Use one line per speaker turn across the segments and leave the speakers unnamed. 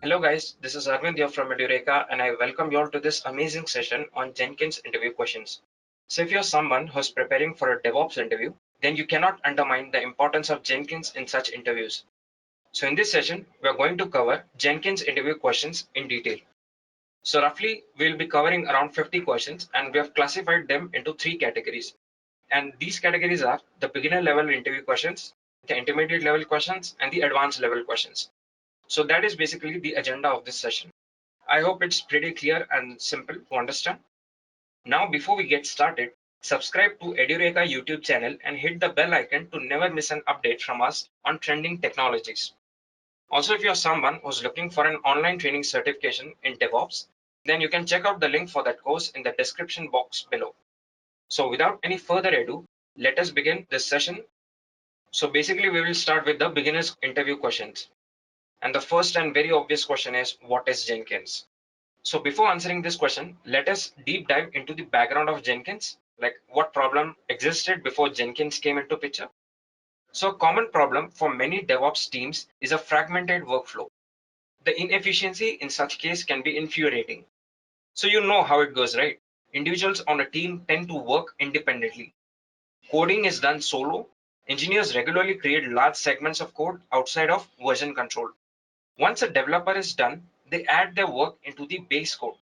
Hello guys, this is Arvind here from Edureka and I welcome you all to this amazing session on Jenkins interview questions. So if you're someone who's preparing for a DevOps interview, then you cannot undermine the importance of Jenkins in such interviews. So in this session, we're going to cover Jenkins interview questions in detail. So roughly, we'll be covering around 50 questions and we have classified them into 3 categories. And these categories are the beginner level interview questions, the intermediate level questions, and the advanced level questions. So that is basically the agenda of this session. I hope it's pretty clear and simple to understand. Now, before we get started, subscribe to Edureka YouTube channel and hit the bell icon to never miss an update from us on trending technologies. Also, if you're someone who's looking for an online training certification in DevOps, then you can check out the link for that course in the description box below. So without any further ado, let us begin this session. So basically, we will start with the beginners interview questions. And the first and very obvious question is, what is Jenkins? So before answering this question, let us deep dive into the background of Jenkins, like what problem existed before Jenkins came into picture. So a common problem for many DevOps teams is a fragmented workflow. The inefficiency in such case can be infuriating. So you know how it goes, right? Individuals on a team tend to work independently. Coding is done solo. Engineers regularly create large segments of code outside of version control. Once a developer is done, they add their work into the base code.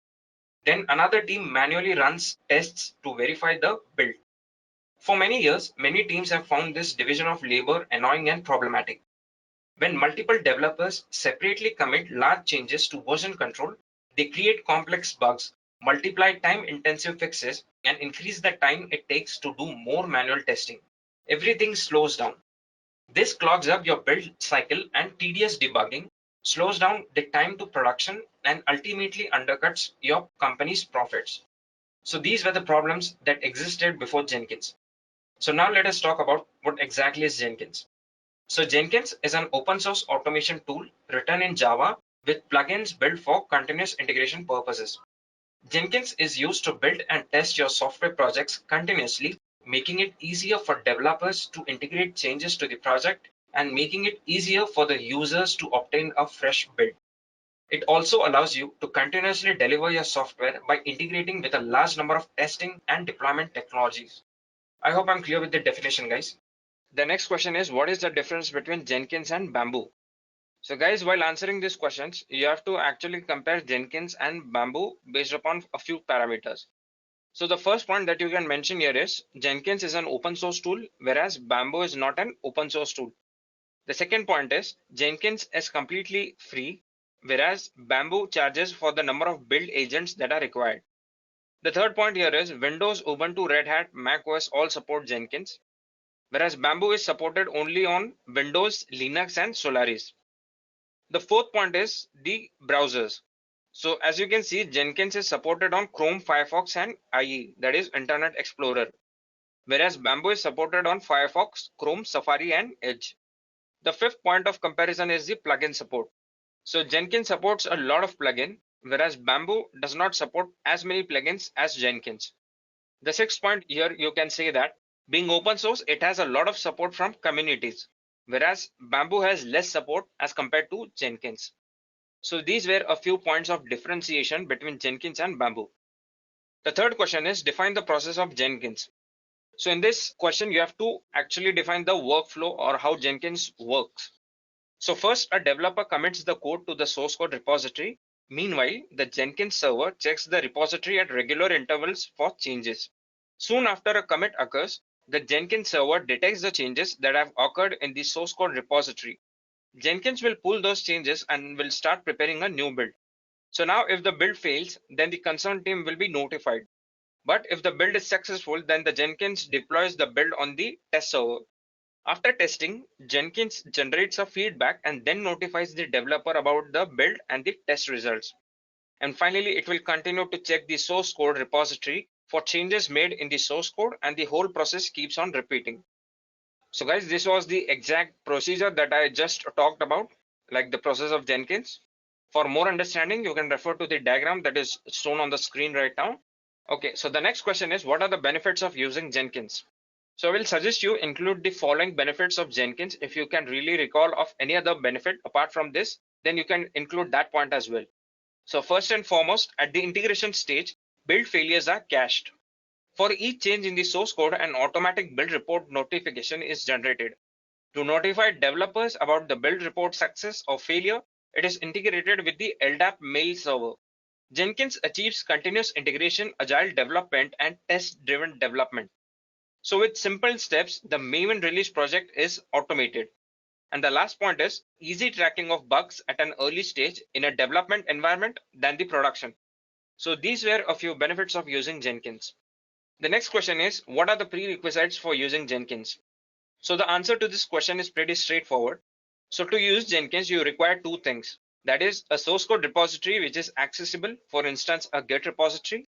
Then another team manually runs tests to verify the build. For many years, many teams have found this division of labor annoying and problematic. When multiple developers separately commit large changes to version control, they create complex bugs, multiply time-intensive fixes, and increase the time it takes to do more manual testing. Everything slows down. This clogs up your build cycle, and tedious debugging slows down the time to production and ultimately undercuts your company's profits. So these were the problems that existed before Jenkins. So now let us talk about what exactly is Jenkins. So Jenkins is an open source automation tool written in Java with plugins built for continuous integration purposes. Jenkins is used to build and test your software projects continuously, making it easier for developers to integrate changes to the project and making it easier for the users to obtain a fresh build. It also allows you to continuously deliver your software by integrating with a large number of testing and deployment technologies. I hope I'm clear with the definition, guys. The next question is, what is the difference between Jenkins and Bamboo? So guys, while answering these questions, you have to actually compare Jenkins and Bamboo based upon a few parameters. So the first point that you can mention here is Jenkins is an open source tool, whereas Bamboo is not an open source tool. The second point is Jenkins is completely free, whereas Bamboo charges for the number of build agents that are required. The third point here is Windows, Ubuntu, Red Hat, Mac OS all support Jenkins, whereas Bamboo is supported only on Windows, Linux, and Solaris. The fourth point is the browsers. So as you can see, Jenkins is supported on Chrome, Firefox, and IE, that is Internet Explorer, whereas Bamboo is supported on Firefox, Chrome, Safari, and Edge. The fifth point of comparison is the plugin support. So Jenkins supports a lot of plugins, whereas Bamboo does not support as many plugins as Jenkins. The sixth point here, you can say that being open source, it has a lot of support from communities, whereas Bamboo has less support as compared to Jenkins. So these were a few points of differentiation between Jenkins and Bamboo. The third question is define the process of Jenkins. So in this question, you have to actually define the workflow or how Jenkins works. So first, a developer commits the code to the source code repository. Meanwhile, the Jenkins server checks the repository at regular intervals for changes. Soon after a commit occurs, the Jenkins server detects the changes that have occurred in the source code repository. Jenkins will pull those changes and will start preparing a new build. So now if the build fails, then the concerned team will be notified. But if the build is successful, then the Jenkins deploys the build on the test server. After testing, Jenkins generates a feedback and then notifies the developer about the build and the test results. And finally, it will continue to check the source code repository for changes made in the source code, and the whole process keeps on repeating. So guys, this was the exact procedure that I just talked about, like the process of Jenkins. For more understanding, you can refer to the diagram that is shown on the screen right now. Okay, so the next question is, what are the benefits of using Jenkins? So I will suggest you include the following benefits of Jenkins. If you can really recall of any other benefit apart from this, then you can include that point as well. So first and foremost, at the integration stage, build failures are cached. For each change in the source code, an automatic build report notification is generated. To notify developers about the build report success or failure, it is integrated with the LDAP mail server. Jenkins achieves continuous integration, agile development, and test-driven development. So with simple steps, the Maven release project is automated. And the last point is easy tracking of bugs at an early stage in a development environment than the production. So these were a few benefits of using Jenkins. The next question is, what are the prerequisites for using Jenkins? So the answer to this question is pretty straightforward. So to use Jenkins, you require two things. That is a source code repository which is accessible, for instance, a Git repository.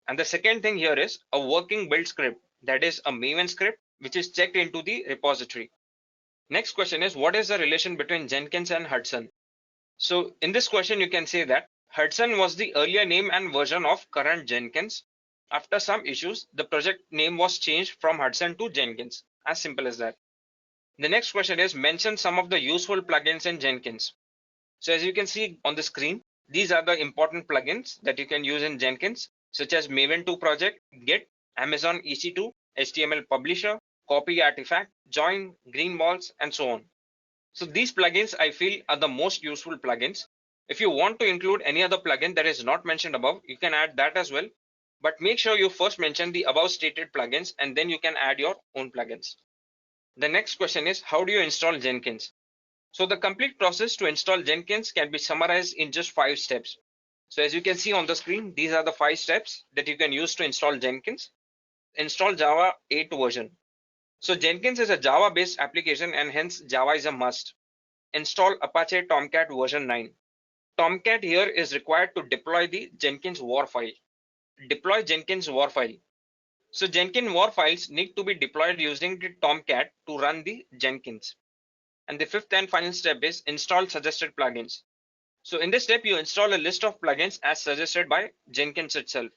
And the second thing here is a working build script, that is a Maven script, which is checked into the repository. Next question is, what is the relation between Jenkins and Hudson? So in this question, you can say that Hudson was the earlier name and version of current Jenkins. After some issues, the project name was changed from Hudson to Jenkins. As simple as that. The next question is, mention some of the useful plugins in Jenkins. So as you can see on the screen, these are the important plugins that you can use in Jenkins, such as Maven 2 project, Git, Amazon EC2, HTML Publisher, Copy Artifact, Join, Green Balls, and so on. So these plugins I feel are the most useful plugins. If you want to include any other plugin that is not mentioned above, you can add that as well. But make sure you first mention the above stated plugins and then you can add your own plugins. The next question is, how do you install Jenkins? So the complete process to install Jenkins can be summarized in just 5 steps. So as you can see on the screen, these are the 5 steps that you can use to install Jenkins. Install Java 8 version. So Jenkins is a Java-based application and hence Java is a must. Install Apache Tomcat version 9. Tomcat here is required to deploy the Jenkins war file. Deploy Jenkins war file. So Jenkins war files need to be deployed using the Tomcat to run the Jenkins. And the fifth and final step is install suggested plugins. So in this step, you install a list of plugins as suggested by Jenkins itself.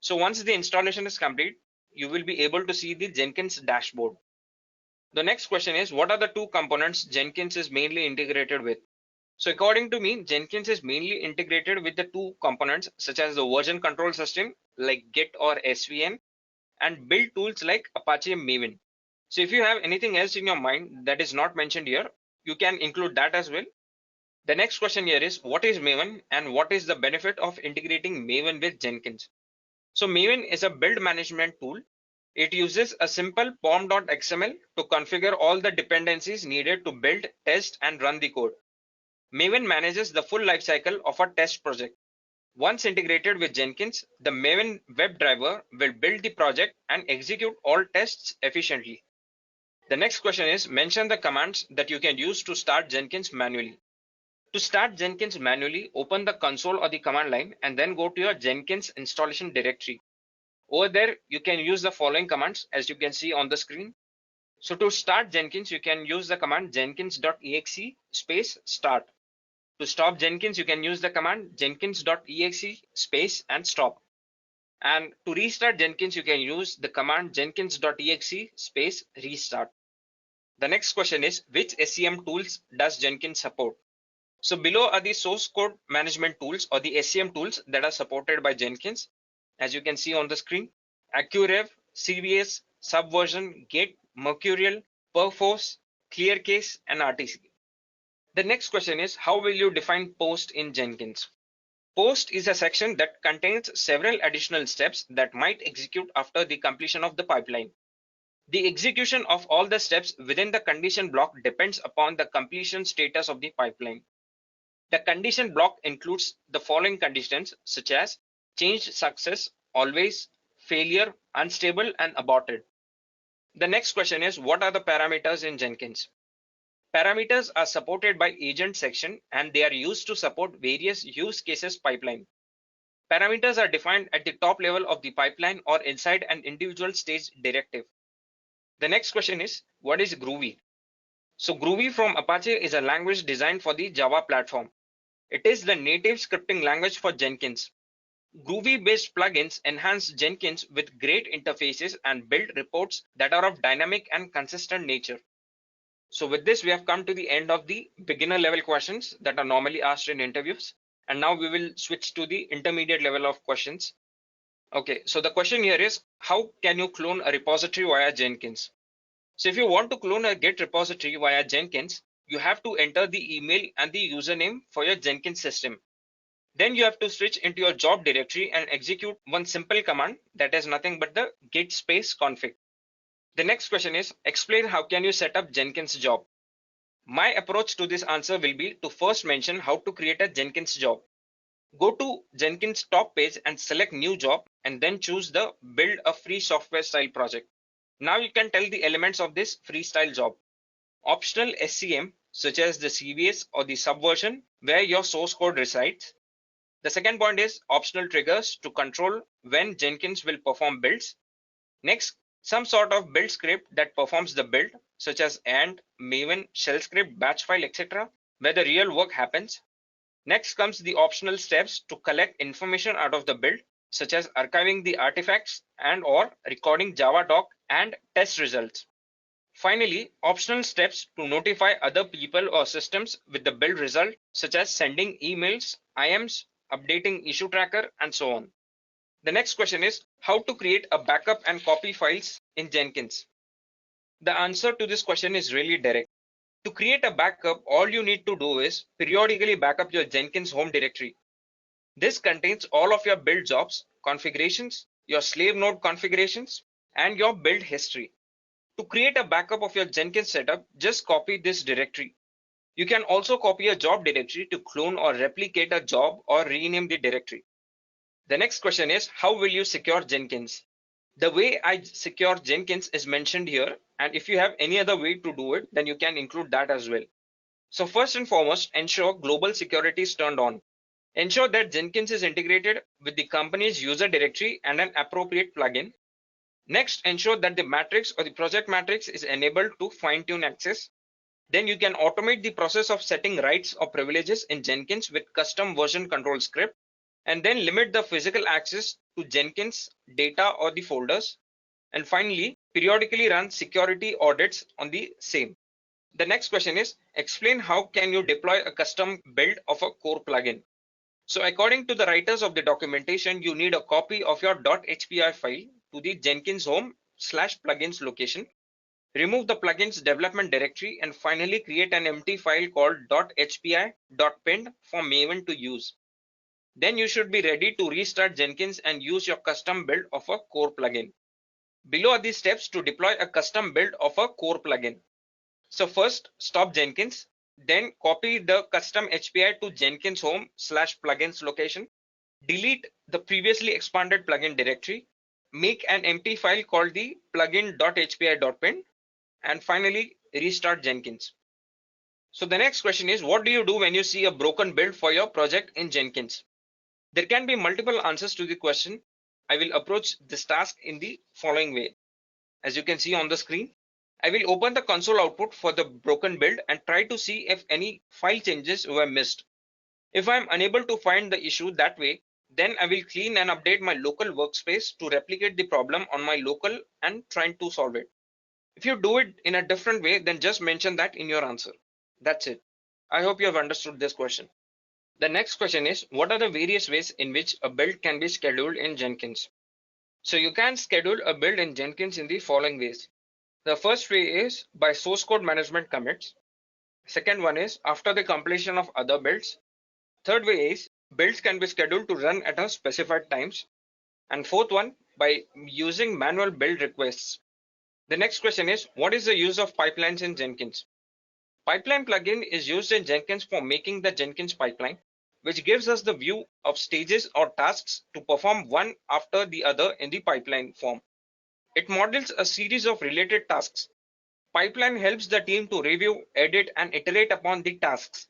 So once the installation is complete, you will be able to see the Jenkins dashboard. The next question is, what are the two components Jenkins is mainly integrated with? So according to me, Jenkins is mainly integrated with the two components such as the version control system like Git or SVN and build tools like Apache Maven. So if you have anything else in your mind that is not mentioned here, you can include that as well. The next question here is, what is Maven and what is the benefit of integrating Maven with Jenkins? So Maven is a build management tool. It uses a simple pom.xml to configure all the dependencies needed to build, test, and run the code. Maven manages the full lifecycle of a test project. Once integrated with Jenkins, the Maven WebDriver will build the project and execute all tests efficiently. The next question is, mention the commands that you can use to start Jenkins manually. To start Jenkins manually, open the console or the command line and then go to your Jenkins installation directory. Over there, you can use the following commands as you can see on the screen. So to start Jenkins, you can use the command jenkins.exe space start. To stop Jenkins, you can use the command jenkins.exe space and stop. And to restart Jenkins, you can use the command jenkins.exe space restart. The next question is, which SCM tools does Jenkins support? So below are the source code management tools or the SCM tools that are supported by Jenkins. As you can see on the screen, AccuRev, CVS, Subversion, Git, Mercurial, Perforce, ClearCase, and RTC. The next question is, how will you define post in Jenkins? Post is a section that contains several additional steps that might execute after the completion of the pipeline. The execution of all the steps within the condition block depends upon the completion status of the pipeline. The condition block includes the following conditions such as changed success, always, failure, unstable, and aborted. The next question is, what are the parameters in Jenkins? Parameters are supported by agent section and they are used to support various use cases pipeline. Parameters are defined at the top level of the pipeline or inside an individual stage directive. The next question is, what is Groovy? So Groovy from Apache is a language designed for the Java platform. It is the native scripting language for Jenkins. Groovy-based plugins enhance Jenkins with great interfaces and build reports that are of dynamic and consistent nature. So with this, we have come to the end of the beginner level questions that are normally asked in interviews. And now we will switch to the intermediate level of questions. Okay, so the question here is, how can you clone a repository via Jenkins? So if you want to clone a Git repository via Jenkins, you have to enter the email and the username for your Jenkins system. Then you have to switch into your job directory and execute one simple command that is nothing but the git space config. The next question is, explain how can you set up Jenkins job. My approach to this answer will be to first mention how to create a Jenkins job. Go to Jenkins top page and select new job and then choose the build a free software style project. Now you can tell the elements of this freestyle job. Optional SCM such as the CVS or the subversion where your source code resides. The second point is optional triggers to control when Jenkins will perform builds. Next, some sort of build script that performs the build such as AND, Maven, shell script, batch file, etc. where the real work happens. Next comes the optional steps to collect information out of the build such as archiving the artifacts and or recording Java doc and test results. Finally, optional steps to notify other people or systems with the build result such as sending emails, IMs, updating issue tracker, and so on. The next question is how to create a backup and copy files in Jenkins. The answer to this question is really direct. To create a backup, all you need to do is periodically backup your Jenkins home directory. This contains all of your build jobs, configurations, your slave node configurations, and your build history. To create a backup of your Jenkins setup, just copy this directory. You can also copy a job directory to clone or replicate a job or rename the directory. The next question is, how will you secure Jenkins? The way I secure Jenkins is mentioned here, and if you have any other way to do it, then you can include that as well. So first and foremost, ensure global security is turned on. Ensure that Jenkins is integrated with the company's user directory and an appropriate plugin. Next, ensure that the matrix or the project matrix is enabled to fine-tune access. Then you can automate the process of setting rights or privileges in Jenkins with custom version control script, and then limit the physical access to Jenkins data or the folders. And finally, periodically run security audits on the same. The next question is, explain how can you deploy a custom build of a core plugin. So according to the writers of the documentation, you need a copy of your .hpi file to the Jenkins home/plugins location. Remove the plugins development directory and finally create an empty file called .hpi.pinned for Maven to use. Then you should be ready to restart Jenkins and use your custom build of a core plugin. Below are the steps to deploy a custom build of a core plugin. So first, stop Jenkins, then copy the custom HPI to Jenkins home/plugins location. Delete the previously expanded plugin directory. Make an empty file called the plugin.hpi.pin, and finally restart Jenkins. So the next question is, what do you do when you see a broken build for your project in Jenkins? There can be multiple answers to the question. I will approach this task in the following way. As you can see on the screen, I will open the console output for the broken build and try to see if any file changes were missed. If I am unable to find the issue that way, then I will clean and update my local workspace to replicate the problem on my local and try to solve it. If you do it in a different way, then just mention that in your answer. That's it. I hope you have understood this question. The next question is, what are the various ways in which a build can be scheduled in Jenkins? So you can schedule a build in Jenkins in the following ways. The first way is by source code management commits. Second one is after the completion of other builds. Third way is builds can be scheduled to run at a specified times. And fourth one, by using manual build requests. The next question is, what is the use of pipelines in Jenkins? Pipeline plugin is used in Jenkins for making the Jenkins pipeline, which gives us the view of stages or tasks to perform one after the other in the pipeline form. It models a series of related tasks. Pipeline helps the team to review, edit, and iterate upon the tasks.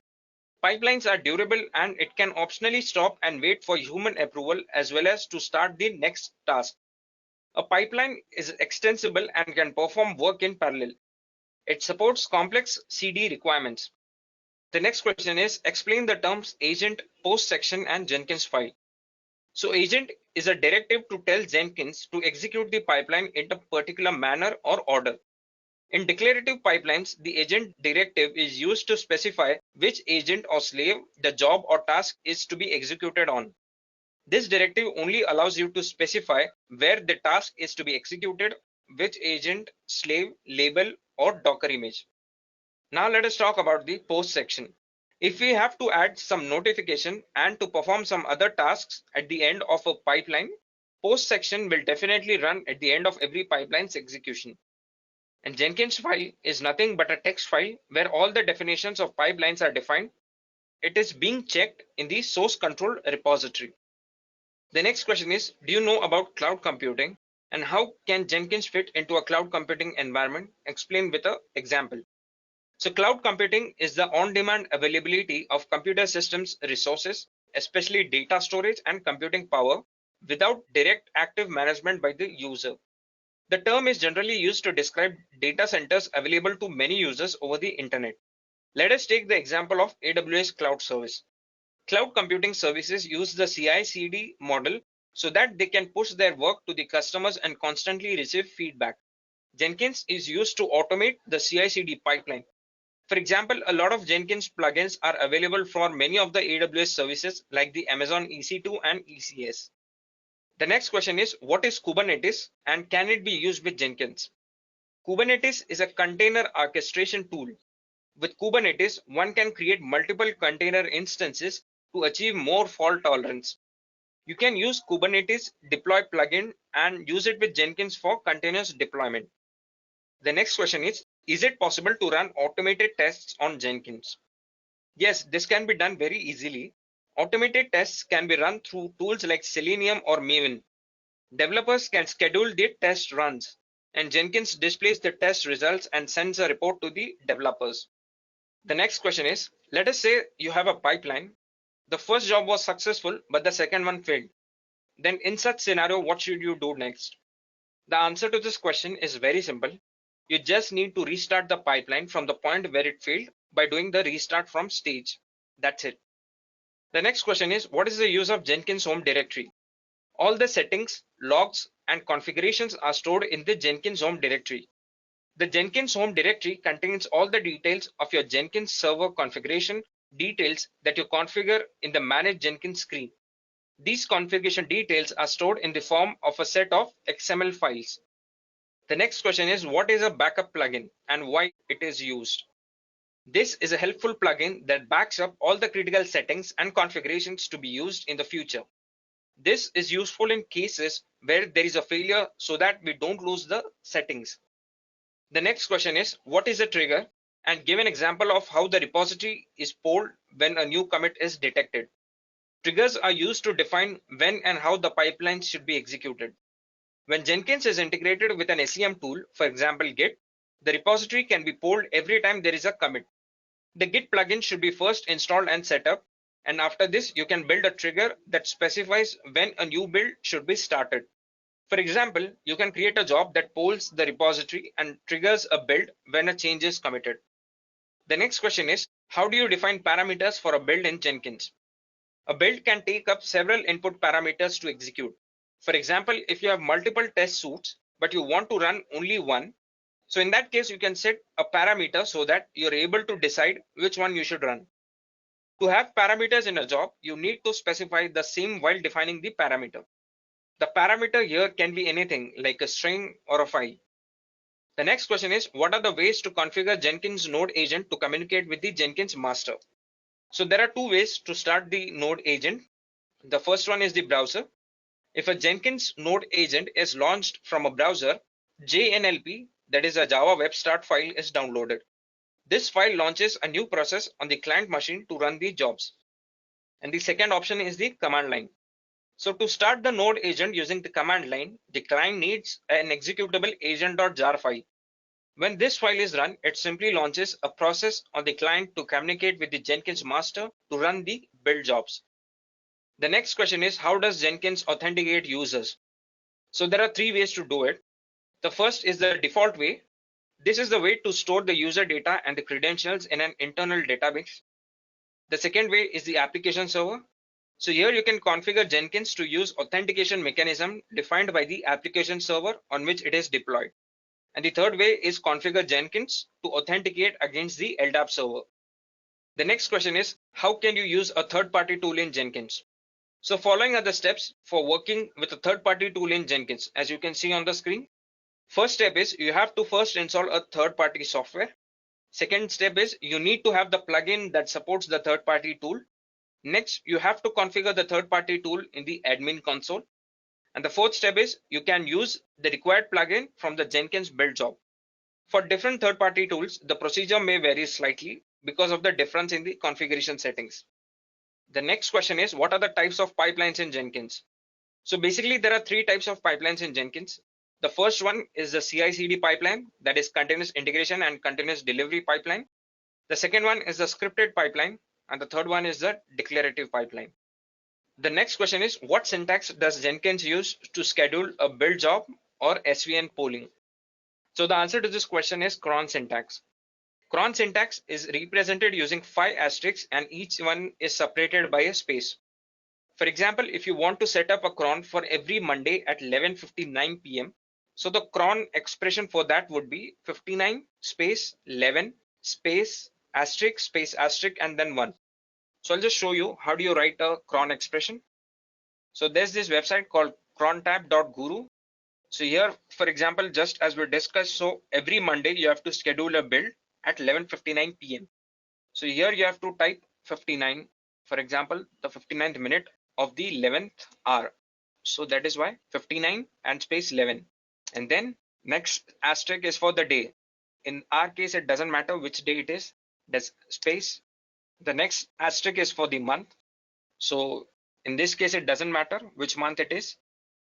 Pipelines are durable and it can optionally stop and wait for human approval as well as to start the next task. A pipeline is extensible and can perform work in parallel. It supports complex CD requirements. The next question is, explain the terms agent, post section, and Jenkins file. So agent is a directive to tell Jenkins to execute the pipeline in a particular manner or order. In declarative pipelines, the agent directive is used to specify which agent or slave the job or task is to be executed on. This directive only allows you to specify where the task is to be executed, which agent, slave, label, or Docker image. Now let us talk about the post section. If we have to add some notification and to perform some other tasks at the end of a pipeline, post section will definitely run at the end of every pipeline's execution. And Jenkins file is nothing but a text file where all the definitions of pipelines are defined. It is being checked in the source control repository. The next question is, do you know about cloud computing and how can Jenkins fit into a cloud computing environment? Explain with an example. So cloud computing is the on-demand availability of computer systems resources, especially data storage and computing power, without direct active management by the user. The term is generally used to describe data centers available to many users over the internet. Let us take the example of AWS Cloud Service. Cloud computing services use the CI/CD model so that they can push their work to the customers and constantly receive feedback. Jenkins is used to automate the CI/CD pipeline. For example, a lot of Jenkins plugins are available for many of the AWS services like the Amazon EC2 and ECS. The next question is, what is Kubernetes and can it be used with Jenkins? Kubernetes is a container orchestration tool. With Kubernetes, one can create multiple container instances to achieve more fault tolerance. You can use Kubernetes deploy plugin and use it with Jenkins for continuous deployment. The next question is it possible to run automated tests on Jenkins? Yes, this can be done very easily. Automated tests can be run through tools like Selenium or Maven. Developers can schedule the test runs, and Jenkins displays the test results and sends a report to the developers. The next question is, let us say you have a pipeline. The first job was successful, but the second one failed. Then in such scenario, what should you do next? The answer to this question is very simple. You just need to restart the pipeline from the point where it failed by doing the restart from stage. That's it. The next question is, what is the use of Jenkins home directory? All the settings, logs, and configurations are stored in the Jenkins home directory. The Jenkins home directory contains all the details of your Jenkins server configuration details that you configure in the Manage Jenkins screen. These configuration details are stored in the form of a set of XML files. The next question is, what is a backup plugin and why it is used? This is a helpful plugin that backs up all the critical settings and configurations to be used in the future. This is useful in cases where there is a failure so that we don't lose the settings. The next question is, what is a trigger? And give an example of how the repository is polled when a new commit is detected. Triggers are used to define when and how the pipelines should be executed. When Jenkins is integrated with an SEM tool, for example Git, the repository can be polled every time there is a commit. The Git plugin should be first installed and set up, and after this you can build a trigger that specifies when a new build should be started. For example, you can create a job that polls the repository and triggers a build when a change is committed. The next question is, how do you define parameters for a build in Jenkins? A build can take up several input parameters to execute. For example, if you have multiple test suites, but you want to run only one, so in that case, you can set a parameter so that you're able to decide which one you should run. To have parameters in a job, you need to specify the same while defining the parameter. The parameter here can be anything like a string or a file. The next question is, what are the ways to configure Jenkins node agent to communicate with the Jenkins master? So there are two ways to start the node agent. The first one is the browser. If a Jenkins node agent is launched from a browser, JNLP, that is a Java web start file, is downloaded. This file launches a new process on the client machine to run the jobs. And the second option is the command line. So to start the node agent using the command line, the client needs an executable agent.jar file. When this file is run, it simply launches a process on the client to communicate with the Jenkins master to run the build jobs. The next question is, how does Jenkins authenticate users? So there are three ways to do it. The first is the default way. This is the way to store the user data and the credentials in an internal database. The second way is the application server. So here you can configure Jenkins to use authentication mechanism defined by the application server on which it is deployed. And the third way is configure Jenkins to authenticate against the LDAP server. The next question is, how can you use a third-party tool in Jenkins? So following are the steps for working with a third-party tool in Jenkins. As you can see on the screen, first step is you have to first install a third-party software. Second step is you need to have the plugin that supports the third-party tool. Next, you have to configure the third-party tool in the admin console. And the fourth step is you can use the required plugin from the Jenkins build job. For different third-party tools, the procedure may vary slightly because of the difference in the configuration settings. The next question is, what are the types of pipelines in Jenkins? So basically, there are three types of pipelines in Jenkins. The first one is the CI/CD pipeline, that is continuous integration and continuous delivery pipeline. The second one is the scripted pipeline, and the third one is the declarative pipeline. The next question is, what syntax does Jenkins use to schedule a build job or SVN polling? So the answer to this question is cron syntax. Cron syntax is represented using 5 asterisks and each one is separated by a space. For example, if you want to set up a cron for every Monday at 11:59 p.m. So the cron expression for that would be 59 space 11 space asterisk and then 1. So I'll just show you how do you write a cron expression. So there's this website called crontab.guru. So here, for example, just as we discussed, so every Monday you have to schedule a build at 11:59 p.m. So here you have to type 59, for example, the 59th minute of the 11th hour. So that is why 59 and space 11. And then next asterisk is for the day. In our case, it doesn't matter which day it is. That's space. The next asterisk is for the month. So in this case, it doesn't matter which month it is,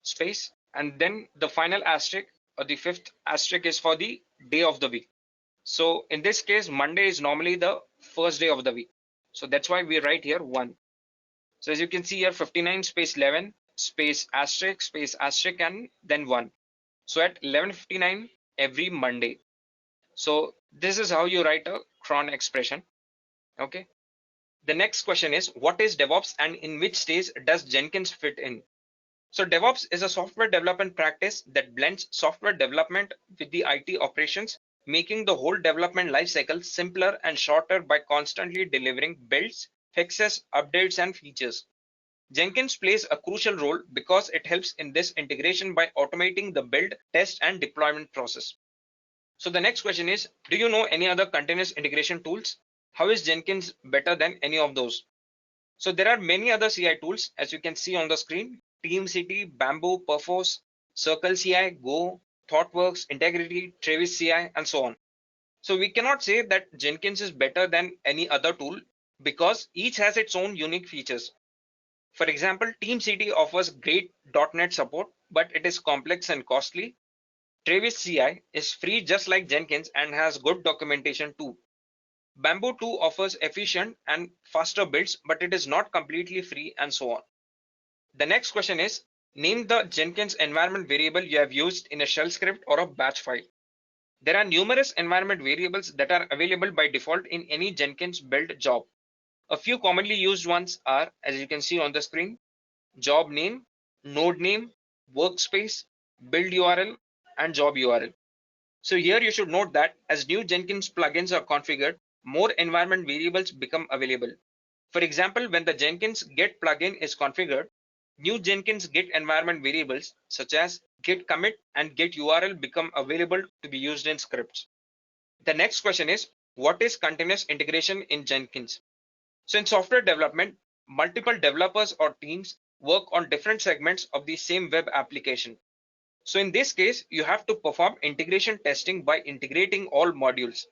space. And then the final asterisk or the fifth asterisk is for the day of the week. So in this case, Monday is normally the first day of the week. So that's why we write here 1. So as you can see here, 59 space 11 space asterisk and then 1. So at 11:59 every Monday. So this is how you write a cron expression. Okay. The next question is, what is DevOps and in which stage does Jenkins fit in? So DevOps is a software development practice that blends software development with the IT operations, making the whole development lifecycle simpler and shorter by constantly delivering builds, fixes, updates, and features. Jenkins plays a crucial role because it helps in this integration by automating the build, test, and deployment process. So the next question is, do you know any other continuous integration tools? How is Jenkins better than any of those? So there are many other CI tools, as you can see on the screen: TeamCity, Bamboo, Perforce, CircleCI, Go, ThoughtWorks, Integrity, Travis CI, and so on. So we cannot say that Jenkins is better than any other tool because each has its own unique features. For example, TeamCity offers great .NET support, but it is complex and costly. Travis CI is free just like Jenkins and has good documentation too. Bamboo 2 offers efficient and faster builds, but it is not completely free, and so on. The next question is, name the Jenkins environment variable you have used in a shell script or a batch file. There are numerous environment variables that are available by default in any Jenkins build job. A few commonly used ones are, as you can see on the screen, job name, node name, workspace, build URL, and job URL. So here you should note that as new Jenkins plugins are configured, more environment variables become available. For example, when the Jenkins Git plugin is configured, new Jenkins Git environment variables such as git commit and git URL become available to be used in scripts. The next question is, what is continuous integration in Jenkins? So in software development, multiple developers or teams work on different segments of the same web application. So in this case, you have to perform integration testing by integrating all modules.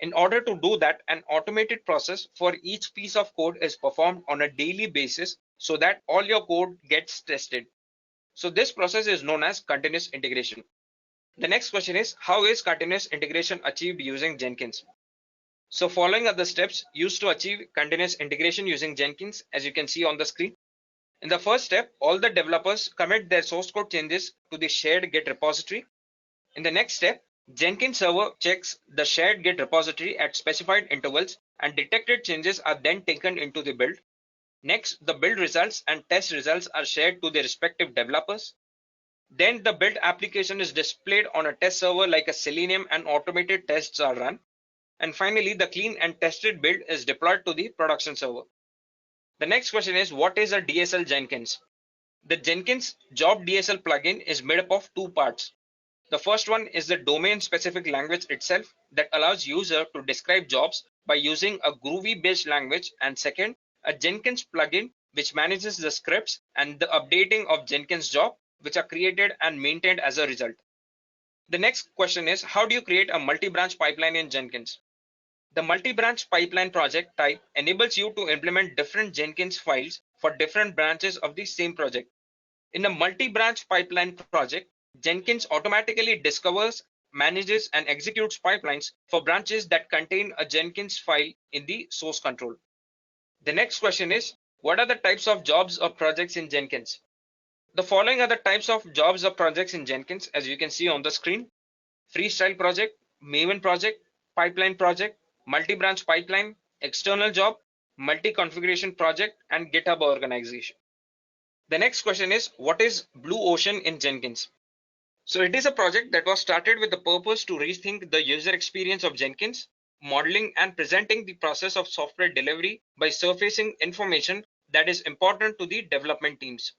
In order to do that, an automated process for each piece of code is performed on a daily basis so that all your code gets tested. So this process is known as continuous integration. The next question is, how is continuous integration achieved using Jenkins? So following are the steps used to achieve continuous integration using Jenkins, as you can see on the screen. In the first step, all the developers commit their source code changes to the shared Git repository. In the next step, Jenkins server checks the shared Git repository at specified intervals and detected changes are then taken into the build. Next, the build results and test results are shared to the respective developers. Then the built application is displayed on a test server like a Selenium and automated tests are run. And finally, the clean and tested build is deployed to the production server. The next question is, what is a DSL Jenkins? The Jenkins job DSL plugin is made up of two parts. The first one is the domain specific language itself that allows user to describe jobs by using a Groovy based language, and second, a Jenkins plugin which manages the scripts and the updating of Jenkins job which are created and maintained as a result. The next question is, how do you create a multi-branch pipeline in Jenkins? The multi-branch pipeline project type enables you to implement different Jenkins files for different branches of the same project. In a multi-branch pipeline project, Jenkins automatically discovers, manages, and executes pipelines for branches that contain a Jenkins file in the source control. The next question is, what are the types of jobs or projects in Jenkins? The following are the types of jobs or projects in Jenkins, as you can see on the screen: freestyle project, Maven project, pipeline project, multi-branch pipeline, external job, multi-configuration project, and GitHub organization. The next question is, what is Blue Ocean in Jenkins? So it is a project that was started with the purpose to rethink the user experience of Jenkins, modeling and presenting the process of software delivery by surfacing information that is important to the development teams.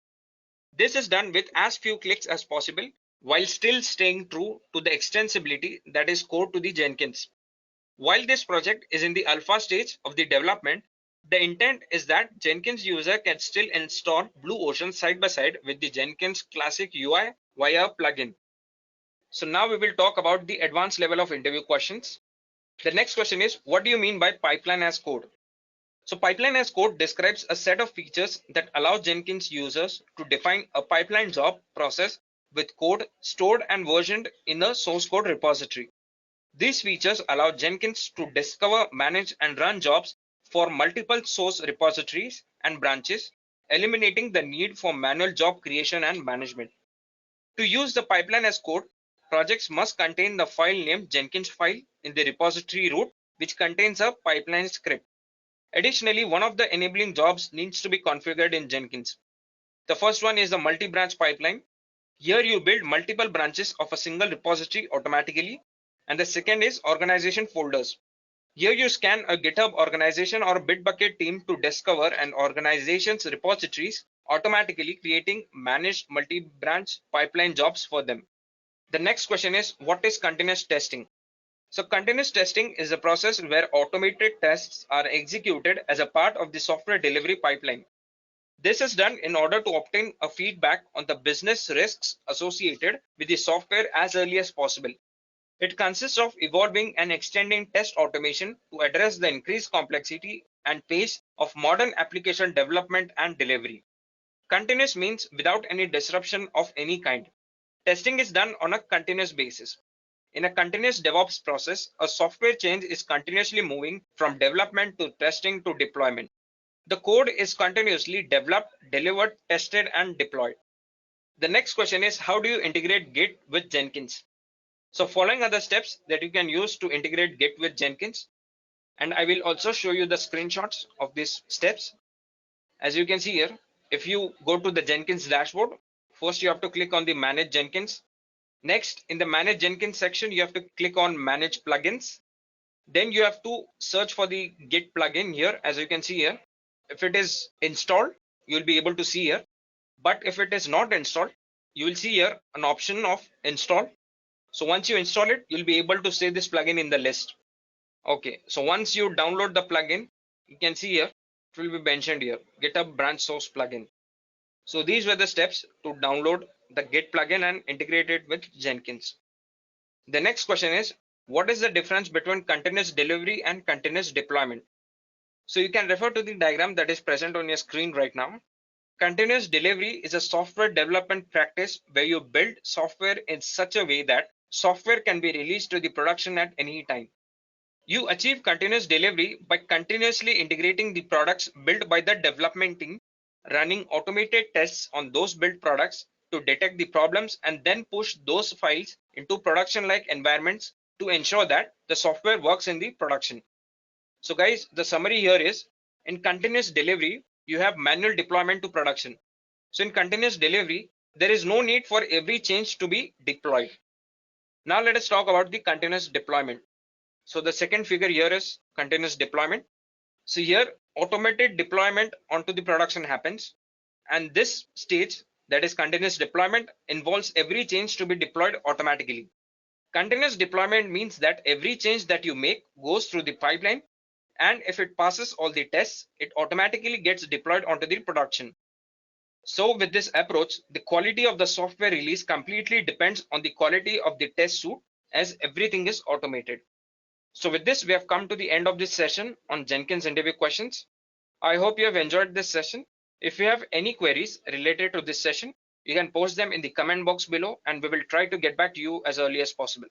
This is done with as few clicks as possible while still staying true to the extensibility that is core to the Jenkins. While this project is in the alpha stage of the development, the intent is that Jenkins user can still install Blue Ocean side by side with the Jenkins classic UI via plugin. So now we will talk about the advanced level of interview questions. The next question is, what do you mean by pipeline as code? So pipeline as code describes a set of features that allow Jenkins users to define a pipeline job process with code stored and versioned in a source code repository. These features allow Jenkins to discover, manage, and run jobs for multiple source repositories and branches, eliminating the need for manual job creation and management. To use the pipeline as code, projects must contain the file named Jenkins file in the repository root, which contains a pipeline script. Additionally, one of the enabling jobs needs to be configured in Jenkins. The first one is the multi-branch pipeline. Here you build multiple branches of a single repository automatically. And the second is organization folders. Here you scan a GitHub organization or Bitbucket team to discover an organization's repositories, automatically creating managed multi-branch pipeline jobs for them. The next question is, what is continuous testing? So continuous testing is a process where automated tests are executed as a part of the software delivery pipeline. This is done in order to obtain a feedback on the business risks associated with the software as early as possible. It consists of evolving and extending test automation to address the increased complexity and pace of modern application development and delivery. Continuous means without any disruption of any kind. Testing is done on a continuous basis. In a continuous DevOps process, a software change is continuously moving from development to testing to deployment. The code is continuously developed, delivered, tested, and deployed. The next question is, how do you integrate Git with Jenkins? So following are the steps that you can use to integrate Git with Jenkins. And I will also show you the screenshots of these steps. As you can see here, if you go to the Jenkins dashboard, first you have to click on the Manage Jenkins. Next, in the Manage Jenkins section, you have to click on Manage Plugins. Then you have to search for the Git plugin here, as you can see here. If it is installed, you will be able to see here. But if it is not installed, you will see here an option of install. So once you install it, you'll be able to save this plugin in the list. Okay, so once you download the plugin, you can see here, it will be mentioned here, GitHub branch source plugin. So these were the steps to download the Git plugin and integrate it with Jenkins. The next question is, what is the difference between continuous delivery and continuous deployment? So you can refer to the diagram that is present on your screen right now. Continuous delivery is a software development practice where you build software in such a way that software can be released to the production at any time. You achieve continuous delivery by continuously integrating the products built by the development team, running automated tests on those built products to detect the problems, and then push those files into production-like environments to ensure that the software works in the production. So guys, the summary here is, in continuous delivery, you have manual deployment to production. So in continuous delivery, there is no need for every change to be deployed. Now let us talk about the continuous deployment. So the second figure here is continuous deployment. So here automated deployment onto the production happens, and this stage, that is continuous deployment, involves every change to be deployed automatically. Continuous deployment means that every change that you make goes through the pipeline, and if it passes all the tests, it automatically gets deployed onto the production. So with this approach, the quality of the software release completely depends on the quality of the test suite, as everything is automated. So with this, we have come to the end of this session on Jenkins interview questions. I hope you have enjoyed this session. If you have any queries related to this session, you can post them in the comment box below, and we will try to get back to you as early as possible.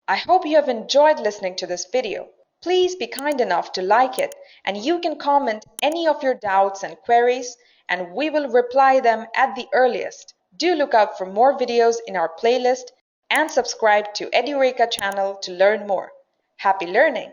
I hope you have enjoyed listening to this video. Please be kind enough to like it, and you can comment any of your doubts and queries, and we will reply them at the earliest. Do look out for more videos in our playlist and subscribe to Edureka channel to learn more. Happy learning!